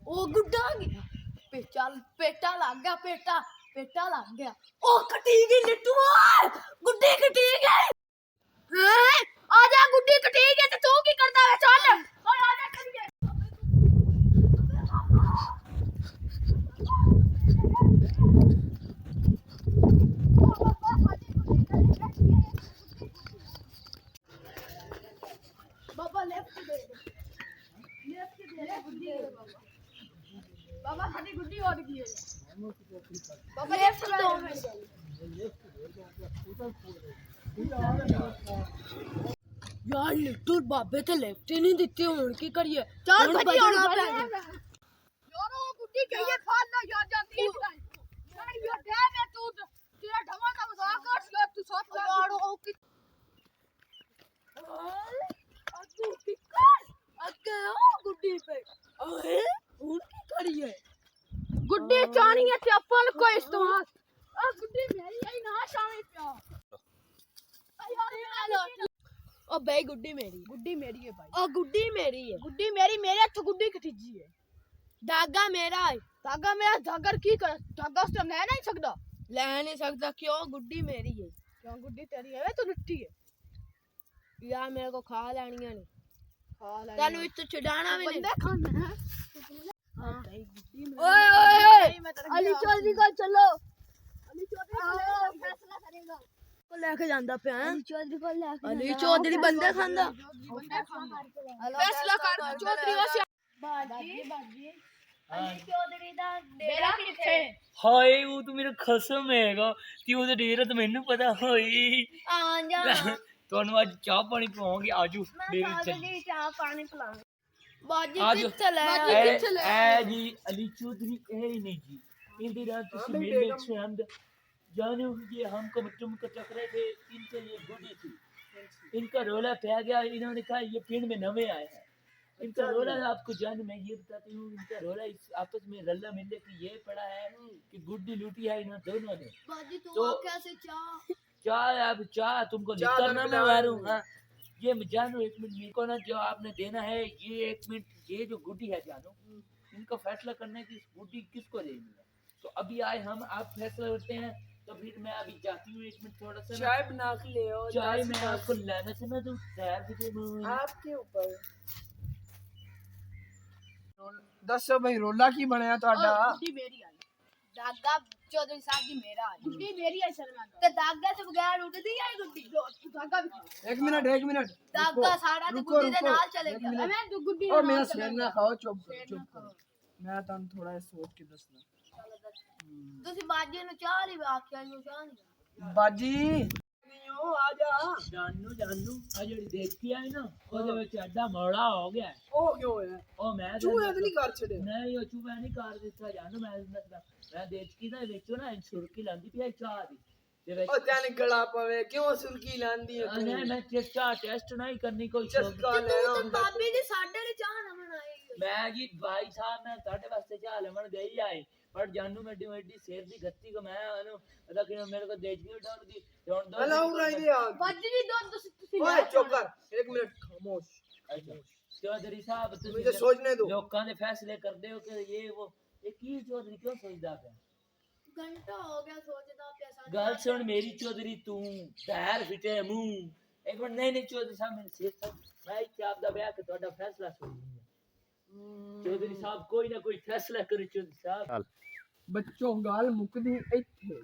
ओ गुड्डा गया PETA PETA लग गया पेटा पेटा लग गया ओ कटी गई लिट्टू गुड्डी कटी गई हैं आजा गुड्डी कटी गई ते तू की करदा है चल और आजा करिए बाबा लेफ्ट दे गुड्डी बाबा साडी गुड्डी उड़ गई है बाबा लेफ्ट दो यार लिट्टू बाबे ते लेफ्ट ही नहीं दिते हुन की करिए चल भजी होना पे यार ओ गुड्डी कहिए फाड़ ना यार जाती यार ये दे मैं तू तेरा ढवा का मजाक कर यार तू सोच यार ओ की अद्दू की अगे ओ गुड्डी पे ओए हुन की करिए गुड्डी चाणी है ते अपन को इस्तेमाल आ गुड्डी मेरी है ना शामी पे ओ भाई गुड्डी मेरी है भाई ओ गुड्डी मेरी है गुड्डी मेरे तो गुड्डी कटिजी है धागा मेरा धागा की कर धागा से ले नहीं सकता क्यों गुड्डी मेरी है क्यों गुड्डी तेरी है तो लुट्टी है यार मेरे को खा लेनी है तनु इस छडाना भी नहीं बंदे खाना है हां भाई गुड्डी ओए अली चौधरी को चलो अली चौधरी फैसला करेगा को लेके जांदा पे हैं अली चौधरी बंदे खांदा फैसला कर चौधरी वासे बाजी अली चौधरी दा डेरा किथे हाय वो तो मेरा खसम हैगा ती ओदा डेरा तो मैनू पता होई आ जा ਤੁਹਾਨੂੰ ਅੱਜ ਚਾਹ ਪਾਣੀ ਪਿਵਾਵਾਂਗੇ ਆਜੋ ਮੇਰੇ चली चाह पानी पिलाऊंगा बाजी ਆਜੋ किथे ले ਐ ਜੀ ਅਲੀ ਚੌਧਰੀ ਇਹ ਹੀ नहीं जी इंदी रात ਤੁਸੀਂ मेरे से हम जाने ये हमको तुम को चक्रे थे इनके लिए गुडी थी इनका रोला पै गया इन्होंने कहा ये पिंड में नवे आए हैं इनका रोला आपको जान मैं ये बताती हूँ इनका रोला आपस में रल्ला मिलने की ये पड़ा है कि गुड्डी लूटी है इन दोनों ने बाजी तू तो कैसे चाह चाय अब चाय तुमको लिखकर ना मैं मारूं हाँ ये जानू एक मिनट मेरे को ना जो आपने देना है ये एक मिनट ये जो गुड्डी है जानू इनका फैसला करने की गुड्डी किसको देनी है तो अभी आए हम आप फैसला करते हैं तो फिर मैं अभी जाती हूँ एक मिनट थोड़ा सा चाय बना के ले आओ चाय मैं आपको लाना से ना तो तैयार भी आपके ऊपर दसो भाई रोला की बनया ਤੁਹਾਡਾ गुड्डी मेरी आई धागा चौधरी साहब जी मेरा गुड्डी मेरी है शर्मा ते धागा से बगैर उड़ती है गुड्डी धागा भी एक मिनट धागा सारा ते गुड्डी दे नाल चले गया मैं तो गुड्डी ओ मेरा सिर ना खाओ चुप मैं ਤੁਹਾਨੂੰ ਥੋੜਾ ਸੋਚ ਕੇ ਦੱਸਣਾ ਤੁਸੀਂ ਬਾਜੀ ਨੂੰ ਚਾਹ ਲਈ ਆਖਿਆ ਨੂੰ ਚਾਹ ਨਹੀਂ ਬਾਜੀ ਨਹੀਂ ਆ ਜਾ जानू आ ਜਿਹੜੀ ਦੇਖੀ ਆਈ ਨਾ ਉਹਦੇ ਵਿੱਚ ਐਡਾ ਮੋੜਾ ਹੋ ਗਿਆ ਉਹ ਕਿਉਂ ਹੋਇਆ ਉਹ ਮੈਂ ਚੂਹੇ ਤੇ ਨਹੀਂ ਕਰ ਛੱਡੇ ਨਹੀਂ ਉਹ ਚੂਹਾ ਨਹੀਂ ਕਰ ਦਿੱਤਾ ਜਾਨੂ ਮੈਂ ਦੇਖੀ ਦਾ ਵਿੱਚੋਂ ਨਾ ਸੁਰਕੀ ਲਾਂਦੀ ਪਈ ਚਾਹ ਦੀ ਤੇ ਵਿੱਚ ਉਹ ਤੈਨੂੰ ਗਲਾ ਪਵੇ ਕਿਉਂ ਸੁਰਕੀ ਲਾਂਦੀ ਹੈ ਨਹੀਂ ਮੈਂ ਚਾਹ ਟੈਸਟ ਨਹੀਂ ਕਰਨੀ ਕੋਈ ਚਸਕਾ ਲੈਣਾ ਹੁੰਦਾ ਬਾਬੀ ਜੀ ਸਾਡੇ ਲਈ ਚਾਹ ਨਾ ਬਣਾਈ मैं जी भाई साहब मैं ਤੁਹਾਡੇ ਵਾਸਤੇ ਚਾਹ ਲੈਣ ਗਈ ਆਏ ਪਰ ਜਾਨੂ ਮੇਡੀ ਸਿਰ ਦੀ ਗੱਤੀ ਕੋ ਮੈਂ ਉਹਦਾ ਕਿ ਮੇਰੇ ਕੋ ਦੇਖ ਨਹੀਂ ਡਰ ਗਈ ਹੁਣ ਦੋ ਹਲਾ ਉਰਾਈ ਦੇ ਆ ਬਾਜੀ ਜੀ ਦੋ ਤੁਸੀਂ ਓਏ ਚੁੱਪ ਕਰ ਇੱਕ ਮਿੰਟ ਖਾਮੋਸ਼ चौधरी साहब मुझे सोचने दो लोगों ने फैसले करते हो कि ये वो ये की चौधरी क्यों सोचता पे घंटा हो गया सोचदा पैसा गल सुन मेरी चौधरी तू पैर फिटे मुंह एक मिनट नहीं चौधरी साहब मैंने सिर तक मैं क्या आपदा ब्याह के ਤੁਹਾਡਾ फैसला सुन चौधरी साहब कोई ना कोई फैसला करे चौधरी साहब बच्चों गाल मुकदी ਇੱਥੇ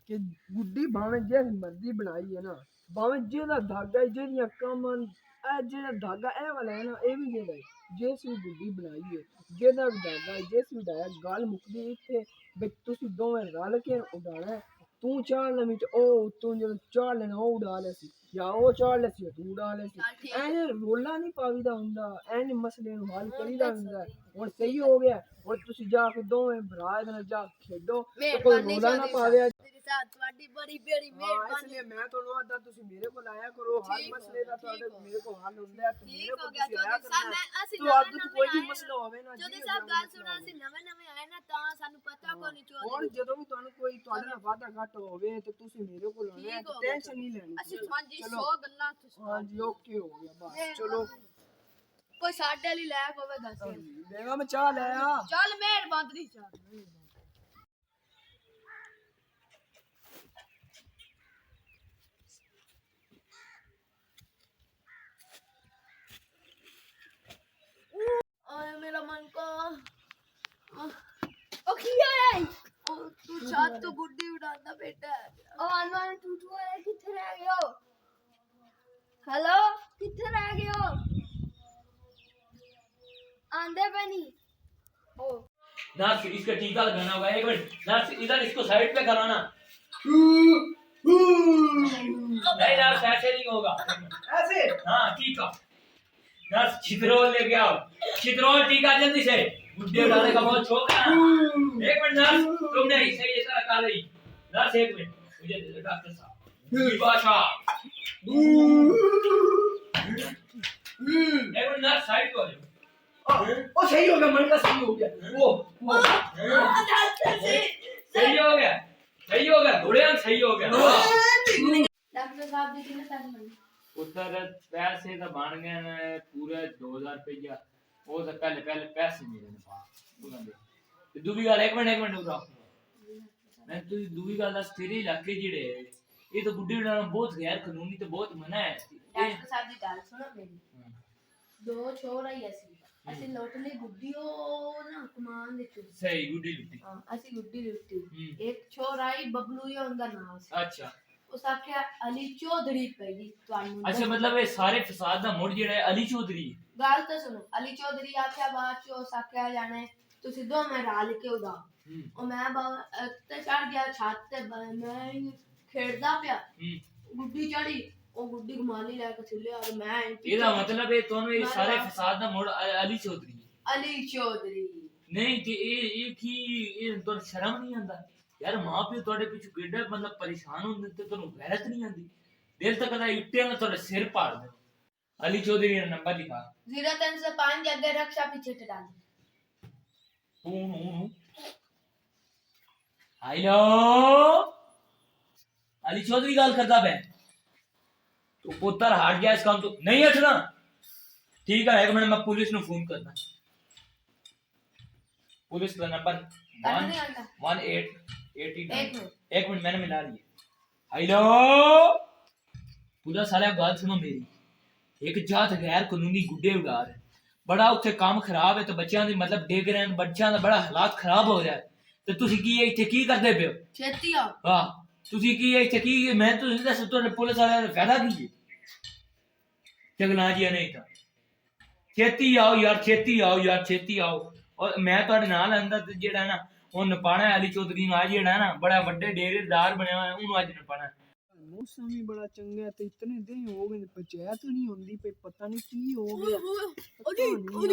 ਕਿ ਗੁੱਡੀ ਭਾਵੇਂ ਜੇ ਮਰਜ਼ੀ ਬਣਾਈ ਹੈ ਨਾ ਭਾਵੇਂ ਜਿਹਦਾ ਧਾਗਾ ਜਿਹੜੀਆਂ ਕਮਨ ਇਹ ਜਿਹੜਾ ਧਾਗਾ ਇਹ ਵਾਲਾ ਹੈ ਨਾ ਇਹ ਵੀ ਜਿਹੜਾ ਜਿਸ ਵੀ ਗੁੱਡੀ ਬਣਾਈ ਹੈ ਜਿਹਦਾ ਵੀ ਧਾਗਾ ਜਿਸ ਵੀ ਦਾ ਗਾਲ ਮੁਕਦੀ ਇੱਥੇ ਵੀ ਤੁਸੀਂ ਦੋਵੇਂ ਰਲ ਕੇ ਉਡਾਣਾ ਤੂੰ ਚਾਹ ਲੈ ਵਿੱਚ ਉਹ ਤੂੰ ਜਦੋਂ ਚਾਹ ਲੈਣਾ ਉਹ ਉਡਾ ਲੈ ਸੀ ਜਾਂ ਉਹ ਚਾਹ ਲੈ ਸੀ ਤੂੰ ਉਡਾ ਲੈ ਸੀ ਐ ਰੋਲਾ ਨਹੀਂ ਪਾਵੀਦਾ ਹੁੰਦਾ ਐ ਮਸਲੇ ਨੂੰ ਹੱਲ ਕਰੀਦਾ ਹੁੰਦਾ ਹੁਣ ਸਹੀ ਹੋ ਗਿਆ ਹੁਣ ਤੁਸੀਂ ਜਾ ਕੇ ਦੋਵੇਂ ਭਰਾ ਨਾਲ ਜਾ ਖੇਡੋ ਕੋਈ ਰੋਲਾ ਨਾ ਪਾਵੇ ਤੁਹਾਡੀ ਬੜੀ ਬੜੀ ਮਿਹਰਬਾਨੀ इसलिए मैं तो ਆਦਾ ਤੁਸੀਂ ਮੇਰੇ ਕੋਲ ਆਇਆ ਕਰੋ ਹਰ ਮਸਲੇ ਦਾ ਤੁਹਾਡੇ ਮੇਰੇ ਕੋਲ ਹੱਲ ਹੁੰਦਾ ਤੇ ਮੇਰੇ ਕੋਲ ਤੁਸੀਂ ਆਇਆ ਕਰਨਾ ਤੂੰ ਅੱਗ ਤੋਂ ਕੋਈ ਵੀ ਮਸਲਾ ਹੋਵੇ ਨਾ ਜਦੋਂ ਸਾਹਿਬ ਗੱਲ ਸੁਣਾ ਸੀ ਨਵੇਂ ਆਏ ਨਾ ਤਾਂ ਸਾਨੂੰ ਪਤਾ ਕੋ ਨਹੀਂ ਚੋਦ ਹੁਣ ਜਦੋਂ ਵੀ ਤੁਹਾਨੂੰ ਕੋਈ ਤੁਹਾਡੇ ਨਾਲ ਵਾਦਾ ਘੱਟ ਹੋਵੇ ਤੇ ਤੁਸੀਂ ਮੇਰੇ ਕੋਲ ਆਉਣਾ ਟੈਨਸ਼ਨ ਨਹੀਂ ਲੈਣੀ ਅਸੀਂ ਹਾਂਜੀ 100 ਗੱਲਾਂ ਤੁਸੀਂ ਹਾਂਜੀ ਓਕੇ ਹੋ ਗਿਆ ਬਸ ਚਲੋ ਕੋਈ ਸਾਡੇ ਲਈ ਲਾਇਕ ਹੋਵੇ ਦੱਸ लेगा मैं चाह ले आ ਚੱਲ ਮਿਹਰਬਾਨੀ ਚੱਲ मेरा मन को ओ किया है ओ तू छत तो गुड्डी उड़ाता बेटा ओ अनवान टूटू है किथे रह गए हो हेलो किथे रह गए हो आंदे बनी ओ नर्स इसका टीका लगाना होगा, एक मिनट नर्स इधर इसको साइड पे कराना। नहीं नर्स ऐसे नहीं होगा, ऐसे हाँ टीका नर्स छिद्रोल लेके आओ, छिद्रोल टीका जल्दी से, गुड्डे उड़ाने का बहुत शौक है ना। एक मिनट नर्स तुमने सही ऐसा रखा रही नर्स, एक मिनट मुझे दे दो डॉक्टर साहब भाषा। एक मिनट नर्स साइड को आ जाओ। ओ सही हो गया, मन का सही हो गया। वो सही हो गया, सही हो गया, थोड़े हम सही हो गया। डॉक्टर साहब जी कितने पैसे मांगे उधर पैसे तो बन गए ने पूरे 2000 रुपया, वो तो पहले पैसे नहीं देने पा दूसरी गल एक मिनट उठा मैं तू दूसरी गल दस तेरे इलाके जेड़े ये तो गुड्डी उड़ाना बहुत गैर कानूनी तो बहुत मना है। डॉक्टर साहब जी गल सुनो मेरी दो छोरा ही ਅਸੀਂ ਲੋਟ ਲਈ ਗੁੱਡੀ ਉਹ ਨਾ ਕਮਾਨ ਦੇ ਚੁ सही गुड्डी लुटी ਹਾਂ ਅਸੀਂ ਗੁੱਡੀ ਲੁੱਟੀ ਇੱਕ ਛੋਰਾ ਹੀ ਬਬਲੂ ਹੀ ਹੁੰਦਾ ਨਾਮ ਸੀ अच्छा ਉਸ ਆਖਿਆ ਅਲੀ ਚੌਧਰੀ ਪਈ ਜੀ ਤੁਹਾਨੂੰ अच्छा मतलब ये सारे फसाद ਦਾ ਮੁੜ ਜਿਹੜਾ ਹੈ ਅਲੀ ਚੌਧਰੀ ਗੱਲ ਤਾਂ ਸੁਣੋ ਅਲੀ ਚੌਧਰੀ ਆਖਿਆ ਬਾਅਦ ਚ ਉਸ ਆਖਿਆ ਜਾਣੇ ਤੁਸੀਂ ਦੋਵੇਂ ਰਲ ਕੇ ਉਡਾ ਉਹ ਮੈਂ ਤੇ ਚੜ ਗਿਆ ਛੱਤ ਤੇ ਮੈਂ ਖੇਡਦਾ ਪਿਆ ਗੁੱਡੀ ਚੜੀ ਉਹ ਗੁੱਡੀ ਘੁਮਾਲੀ ਲੈ ਕੇ ਥੱਲੇ ਆ ਮੈਂ ਇਹਦਾ ਮਤਲਬ ਇਹ ਤੁਹਾਨੂੰ ਇਹ ਸਾਰੇ ਫਸਾਦ ਦਾ ਮੁੜ ਅਲੀ ਚੌਧਰੀ ਨਹੀਂ ਤੇ ਇਹ ਕੀ ਇਹ ਤੁਹਾਨੂੰ ਸ਼ਰਮ ਨਹੀਂ ਆਉਂਦਾ ਯਾਰ ਮਾਂ ਪਿਓ ਤੁਹਾਡੇ ਪਿੱਛੇ ਕਿੱਡਾ ਮਤਲਬ ਪਰੇਸ਼ਾਨ ਹੁੰਦੇ ਤੇ ਤੁਹਾਨੂੰ ਗੈਰਤ ਨਹੀਂ ਆਉਂਦੀ ਦਿਲ ਤੱਕ ਦਾ ਇੱਟਿਆਂ ਨਾਲ ਤੁਹਾਡੇ ਸਿਰ ਪਾੜ ਦੇ। ਅਲੀ ਚੌਧਰੀ ਦਾ ਨੰਬਰ ਲਿਖਾ 0305 ਅੱਗੇ ਰਕਸ਼ਾ ਪਿੱਛੇ ਟਡਾ हेलो अली चौधरी गाल करता मैं तो पुत्र हार गया इस काम तो नहीं हटना ठीक है। एक मिनट मैं पुलिस नु फोन करना पुलिस का नंबर 1889 एक मिनट मैंने मिला लिया। हेलो पूरा सारा बात सुनो मेरी एक जात गैर कानूनी गुड्डे उड़ा रहे बड़ा उत्थे काम खराब है तो बच्चों दी मतलब डिग रहे हैं बच्चों दा बड़ा हालात खराब हो रहा है ਤੇ ਤੁਸੀਂ ਕੀ ਇੱਥੇ ਕੀ ਕਰਦੇ ਪਿਓ ਛੇਤੀ ਆ ਹਾਂ ਤੁਸੀਂ ਕੀ ਇੱਥੇ ਕੀ ਮੈਂ ਤੁਸੀਂ ਦੱਸ ਤੁਹਾਡੇ ਪੁਲਿਸ ਵਾਲਿਆਂ ਦਾ ਫਾਇਦਾ ਕੀ ਹੈ ਚਗਲਾ ਜੀ ਨਹੀਂ ਤਾਂ ਛੇਤੀ ਆਓ ਯਾਰ ਛੇਤੀ ਆਓ ਔਰ ਮੈਂ ਤੁਹਾਡੇ ਨਾਲ ਅੰਦਰ ਜਿਹੜਾ ਨਾ ਉਹ ਨਪਾਣਾ ਅਲੀ ਚੌਧਰੀ ਨੂੰ ਆ ਜਿਹੜਾ ਨਾ ਬੜਾ ਵੱਡੇ ਡੇਰੇਦਾਰ ਬਣਿਆ ਹੋਇਆ ਉਹਨੂੰ ਅੱਜ ਨਪਾਣਾ मौसम भी बड़ा चंगा है तो इतने दिन हो गए पंचायत नहीं होंदी पे पता नहीं की हो गया ਉਹਦੀ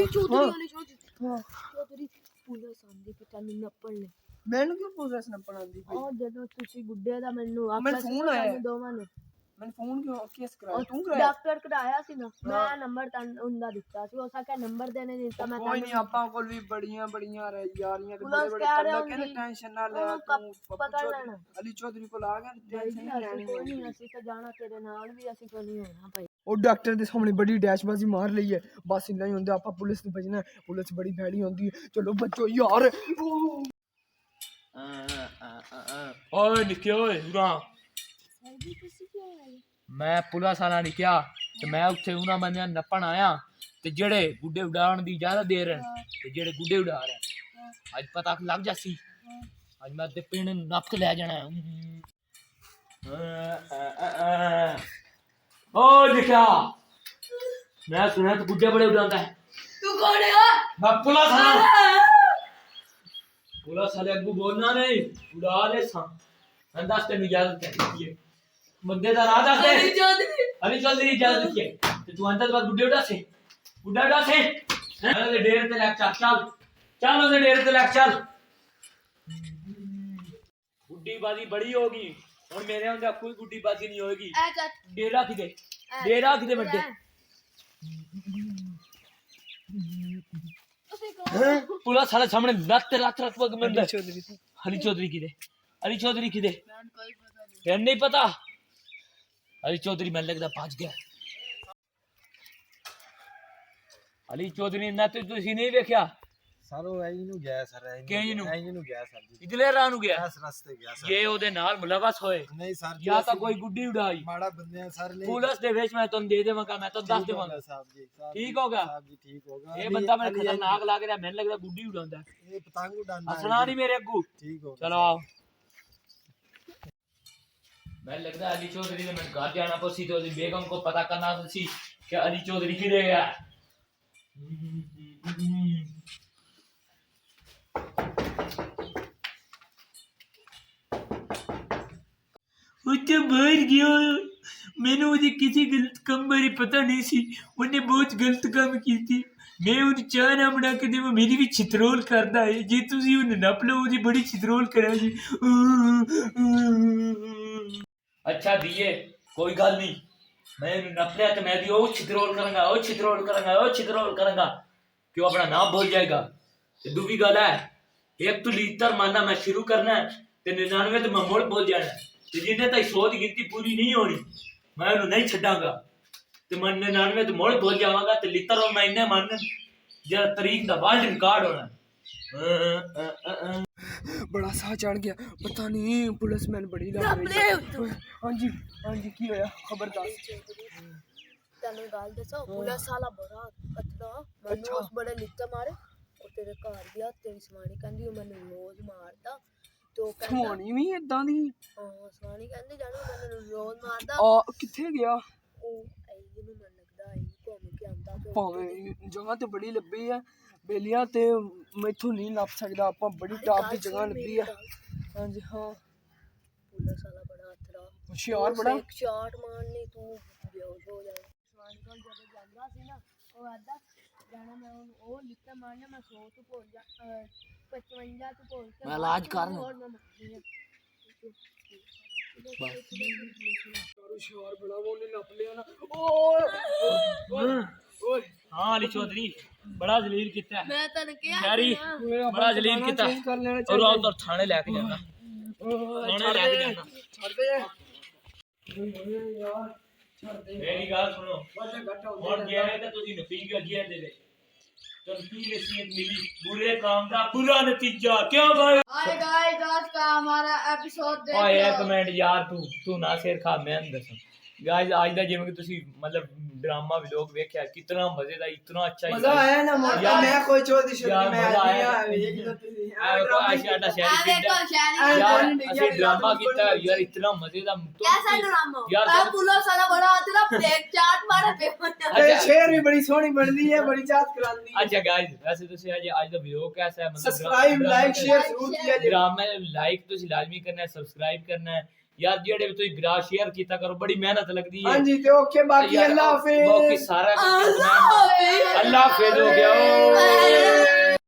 ਚੌਧਰੀ ਪੁਲਿਸ ਆਂਦੀ ਕਿ ਤੈਨੂੰ ਨੱਪਣ ਲੈ मैंने क्यों पुलिस न पढ़ांदी पे और ਜਦੋਂ ਤੁਸੀਂ ਗੁੱਡੇ ਦਾ ਮੈਨੂੰ ਮੈਨੂੰ ਫੋਨ ਆਇਆ ਦੋਵਾਂ ਨੂੰ मैंने फोन क्यों केस कराया तू कराया ਡਾਕਟਰ ਕਢਾਇਆ ਸੀ ਨਾ ਮੈਂ ਨੰਬਰ ਉਹਦਾ ਦਿੱਤਾ ਸੀ ਉਸ ਆਖਿਆ ਨੰਬਰ ਦੇਣੇ ਦਿੱਤਾ ਮੈਂ कोई नहीं आपा कोल भी बढ़िया रह यारियां ते बड़े बड़े कंडा कहने टेंशन ना ले तू पता लेना अली चौधरी को आ गया टेंशन नहीं लेनी ਕੋਈ ਨਹੀਂ ਅਸੀਂ ਤਾਂ ਜਾਣਾ ਤੇਰੇ ਨਾਲ ਵੀ ਅਸੀਂ ਕੋਈ ਨਹੀਂ ਹੋਣਾ ਭਾਈ ਉਹ ਡਾਕਟਰ ਦੇ ਸਾਹਮਣੇ ਬੜੀ ਡੈਸ਼ਬਾਜ਼ੀ ਮਾਰ ਲਈ ਹੈ ਬਸ ਇੰਨਾ ਹੀ ਹੁੰਦਾ ਆਪਾਂ ਪੁਲਿਸ ਨੂੰ ਭਜਣਾ ਪੁਲਿਸ ਬੜੀ ਭੈੜੀ ਹੁੰਦੀ ਹੈ ਚਲੋ ਬੱਚੋ ਯਾਰ ਓਏ ਨਿਕਿਓ ਓਏ ਉਰਾ ਮੈਂ ਪੁਲਿਸ ਵਾਲਾ ਨਿਕਿਆ ਤੇ ਮੈਂ ਉੱਥੇ ਉਹਨਾਂ ਬੰਦਿਆਂ ਨੱਪਣ ਆਇਆ ਤੇ ਜਿਹੜੇ ਗੁੱਡੇ ਉਡਾਉਣ ਦੀ ਜ਼ਿਆਦਾ ਦੇਰ ਤੇ ਜਿਹੜੇ ਗੁੱਡੇ ਉਡਾ ਰਹੇ ਅੱਜ ਪਤਾ ਲੱਗ ਜਾਸੀ ਅੱਜ ਮੈਂ ਤੇ ਪਿੰਡ ਨੂੰ ਨੱਪ ਕੇ ਲੈ ਜਾਣਾ ਓ ਨਿਕਿਆ ਮੈਂ ਸੁਣਿਆ ਤੂੰ ਗੁੱਡੇ ਬੜੇ ਉਡਾਉਂਦਾ ਹੈ ਤੂੰ ਕੌਣ ਹੈ मैं पुलिस वाले अगू बोलना नहीं उड़ा ले मैं दस तेन इजाजत है बंदे का राह दस अली चौधरी इजाजत की ते तू अंदर बाद गुड्डे उड़ा से अरे डेरे ते लग चल ओदे डेरे ते लग चल गुड्डीबाजी बड़ी होगी हुन मेरे हुंदे कोई गुड्डीबाजी नहीं होगी डेरा किदे बड्डे पूरा साले सामने रात पग में अली चौधरी किदे फिर नहीं पता अली चौधरी मैंने लगता भाज गया ਅਲੀ ਚੌਧਰੀ ਨਾ ਤੁਸੀਂ ਨਹੀਂ ਵੇਖਿਆ ਸਰ ਉਹ ਐਂ ਨੂੰ ਗਿਆ ਸਰ ਕਿਹਨੂੰ ਨੂੰ? ਐਂ ਨੂੰ ਗਿਆ ਸਰ ਜੀ ਇਧਲੇ ਰਾਹ ਨੂੰ ਗਿਆ ਇਸ ਰਸਤੇ ਗਿਆ ਸਰ ਜੇ ਉਹਦੇ ਨਾਲ ਮੁਲਵਸ ਹੋਏ ਨਹੀਂ ਸਰ ਜੀ, ਜਾਂ ਤਾਂ ਅਸੀਂ ਕੋਈ ਗੁੱਡੀ ਉਡਾਈ ਮਾੜਾ ਬੰਦੇ ਆ ਸਰ ਲਈ ਪੁਲਿਸ ਦੇ ਵਿੱਚ ਮੈਂ ਤੁਹਾਨੂੰ ਦੇ ਦੇਵਾਂਗਾ ਮੈਂ ਤੁਹਾਨੂੰ ਦੱਸ ਦੇਵਾਂਗਾ ਸਾਹਿਬ ਜੀ ਠੀਕ ਹੋਗਾ ਸਾਹਿਬ ਜੀ ਠੀਕ ਹੋਗਾ ਇਹ ਬੰਦਾ ਮੈਨੂੰ ਖਤਰਨਾਕ ਲੱਗ ਰਿਹਾ ਮੈਨੂੰ ਲੱਗਦਾ ਗੁੱਡੀ ਉਡਾਉਂਦਾ ਇਹ ਪਤੰਗ ਉਡਾਉਂਦਾ ਹਸਣਾ ਨਹੀਂ ਮੇਰੇ ਅੱਗੂ ਠੀਕ ਹੋਗਾ ਚਲੋ ਆਓ ਮੈਨੂੰ लगता अली चौधरी ने मैं घर जाना पसी तो बेगम को पता करना सी कि अली चौधरी किधर गया ਉੱਤੇ ਬਾਹਰ ਗਿਆ ਮੈਨੂੰ ਉਹਦੀ ਕਿਸੇ ਗਲਤ ਕੰਮ ਬਾਰੇ ਪਤਾ ਨਹੀਂ ਸੀ ਉਹਨੇ ਬਹੁਤ ਗਲਤ ਕੰਮ ਕੀਤੀ ਮੈਂ ਉਹਨੂੰ ਚਾਹ ਨਾ ਬਣਾ ਕੇ ਦੇਵਾਂ ਮੇਰੀ ਵੀ ਛਿਤਰੋਲ ਕਰਦਾ ਹੈ ਜੇ ਤੁਸੀਂ ਉਹਨੂੰ ਨੱਪ ਲਓ ਉਹਦੀ ਬੜੀ ਛਿਤਰੋਲ ਕਰਾਂਗੇ ਅੱਛਾ ਦੀਏ ਕੋਈ ਗੱਲ ਨਹੀਂ ਮੈਂ ਉਹਨੂੰ ਨੱਪ ਲਿਆ ਤੇ ਮੈਂ ਦੀ ਉਹ ਛਿਤਰੋਲ ਕਰਾਂਗਾ ਉਹ ਛਿਤਰੋਲ ਕਰਾਂਗਾ ਉਹ ਛਿਤਰੋਲ ਕਰਾਂਗਾ क्यों अपना नाम भूल जाएगा दूसरी गल है एक तो लीटर मानना मैं शुरू करना है ते 99 तो मैं मुड़ भूल जाना है जिन्हें तक 100 की गिनती पूरी नहीं होनी मैं उन्हें नहीं छड़ांगा ते मैं 99 तो मुड़ भूल जावांगा ते लीटर और मैं इन्हें मानना जरा तरीक दा वर्ल्ड रिकॉर्ड होना बड़ा साह चढ़ गया पता नहीं पुलिसमैन बड़ी लग रही है हाँ जी की होया खबर दस ਤੈਨੂੰ ਗੱਲ ਦੱਸਾਂ ਪੁਲਿਸ ਵਾਲਾ ਬੜਾ ਅਤਰਾ ਮੈਨੂੰ ਉਸ ਬੜੇ ਲਿੱਤਾ ਮਾਰੇ ਉਹ ਤੇਰੇ ਘਰ ਗਿਆ ਤੇਰੀ ਸਵਾਣੀ ਕਹਿੰਦੀ ਉਹ ਮੈਨੂੰ ਰੋਜ਼ ਮਾਰਦਾ ਤੋ ਕਹਿੰਦਾ ਸਵਾਣੀ ਵੀ ਇਦਾਂ ਦੀ ਹਾਂ ਸਵਾਣੀ ਕਹਿੰਦੀ ਜਾਨੂ ਮੈਨੂੰ ਰੋਜ਼ ਮਾਰਦਾ ਆ ਕਿੱਥੇ ਗਿਆ ਉਹ ਐਂ ਨੂੰ ਮੈਨੂੰ ਲੱਗਦਾ ਐਂ ਘੁੰਮ ਕੇ ਆਂਦਾ ਪਿਆ ਭਾਵੇਂ ਜਗ੍ਹਾ ਤੇ ਬੜੀ ਲੱਭੀ ਆ ਬੇਲੀਆਂ ਤੇ ਮੈਥੋਂ ਨਹੀਂ ਲੱਭ ਸਕਦਾ ਆਪਾਂ ਬੜੀ ਟਾਪ ਦੀ ਜਗ੍ਹਾ ਲੱਭੀ ਆ ਹਾਂਜੀ ਹਾਂ ਪੁਲਿਸ ਵਾਲਾ ਬੜਾ ਅਤਰਾ ਹੁਸ਼ਿਆਰ ਬੜਾ ਇੱਕ ਸ਼ਾਟ ਮਾਰਨੀ ਤੂੰ ਬੇਹੋਸ਼ ਹੋ ਜਾਏ ਸਵਾਣੀ ਕੋਲ ਜਦੋਂ ਜਾਂਦਾ ਸੀ ਨਾ ਉਹ ਆਦਾ ਜਾਣਾ ਮੈਂ ਉਹ ਲਿੱਤਾ ਮਾਰਨਾ ਮੈਂ 100 ਤੋਂ ਭੁੱਲ ਜਾ 55 ਤੋਂ ਭੁੱਲ ਕੇ ਮੈਂ ਇਲਾਜ ਕਰਨ ਹੁਸ਼ਿਆਰ ਬੜਾ ਉਹਨੇ ਨੱਪ ਲਿਆ ਨਾ ਓਏ हाँ अली चौधरी बड़ा जलील किया ਮੈਂ ਤੈਨੂੰ ਕਿਹਾ यारी बड़ा जलील किया ਕਰ ਲੈਣਾ और आओ तो थाने लेके जाना थाने लेके जाना ਛੱਡ ਦੇ ਯਾਰ ਛੱਡ ਦੇ मेरी गल सुनो ਵਾਜਾ ਘਟਾ और गया है तो तुसी नफी के जेल दे चल की नसीहत मिली बुरे काम का बुरा नतीजा क्या भाई हाय गाइस आज का हमारा एपिसोड देख ओए एक मिनट यार तू ना सिर खा मैं दस गाइस आज दा जिवें कि तुसी मतलब ड्रामा व्लॉग वेख्या कितना मजेदार इतना अच्छा मजा आया ना मजा मैं कोई चौधरी यार मैं मजा आया यार ਅਸੀਂ ड्रामा ਕੀਤਾ यार इतना मजेदार कैसा ड्रामा यार पुलिस वाला बड़ा तेरा ब्रेक चाट मारा पे शेर भी बड़ी सोहनी बनदी है बड़ी जात करांदी है अच्छा गाइस वैसे ਤੁਸੀਂ ਅੱਜ ਦਾ ਵੀਡੀਓ कैसा है मतलब सब्सक्राइब लाइक शेयर जरूर किया जे ड्रामा लाइक ਤੁਸੀਂ ਲਾਜ਼ਮੀ ਕਰਨਾ है सब्सक्राइब करना है यार ਜਿਹੜੇ ਵੀ ਤੁਸੀਂ ਵੀਡੀਓ ਸ਼ੇਅਰ ਕੀਤਾ ਕਰੋ ਬੜੀ ਮਿਹਨਤ ਲੱਗਦੀ ਹੈ ਹਾਂਜੀ ਤੇ ਓਕੇ ਬਾਕੀ ਅੱਲਾ ਹਾਫਿਜ਼ ਬਾਕੀ ਸਾਰਾ ਕੁਝ ਅੱਲਾ ਹਾਫਿਜ਼ ਹੋ ਗਿਆ